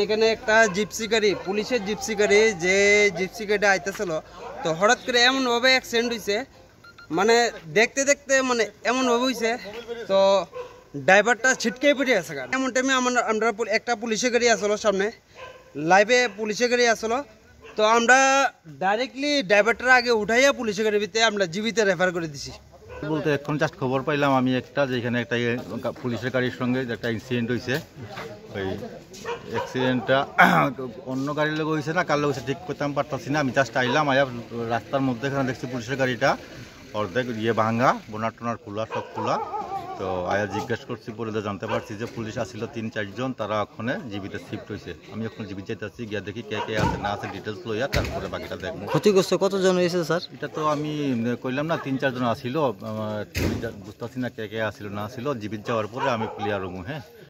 এখানে একটা জিপসি গাড়ি, পুলিশের জিপসি গাড়ি, যে জিপসি গাড়িটা আইতেছিল, তো হঠাৎ করে এমনভাবে অ্যাক্সিডেন্ট হয়েছে, মানে দেখতে দেখতে মানে এমনভাবে হয়েছে, তো ড্রাইভারটা ছিটকে পড়ে গেছে। এমন টাইমে আমরা একটা পুলিশের গাড়ি আসলো, সামনে লাইভে পুলিশের গাড়ি আসলো, তো আমরা ডাইরেক্টলি ড্রাইভারটার আগে উঠাইয়া পুলিশের গাড়ির ভিতরে আমরা জীবিত রেফার করে দিছি। বলতে এখন জাস্ট খবর পাইলাম আমি একটা, যেখানে একটা পুলিশের গাড়ির সঙ্গে একটা ইনসিডেন্ট হয়েছে। ওই অ্যাক্সিডেন্টটা অন্য গাড়ির লোক হয়েছে না কার লোক হয়েছে ঠিক করতে পারতাছি না। আমি জাস্ট আইলাম, আয়া রাস্তার মধ্যে এখানে দেখছি পুলিশের গাড়িটা অর্ধেক ভাঙা, বোনার টোনার খোলা, সব খোলা। তো আয়া জিজ্ঞেস করছি, পরে জানতে পারছি যে পুলিশ আসছিল ৩-৪ জন, তারা ওখানে জীবিত শিফট হয়েছে। আমি এখন জীবিত যাইতেছি, গিয়া দেখি কে কে আছে না আছে ডিটেলস লইয়া তারপরে বাকিটা দেখবো। ক্ষতিগ্রস্ত কতজন হয়েছে স্যার? এটা তো আমি কইলাম না ৩-৪ জন আসছিল, বুঝতে পারছি না কে কে আসছিল না আসছিল। জীবিত যাওয়ার পরে আমি ক্লিয়ার হবো। হ্যাঁ।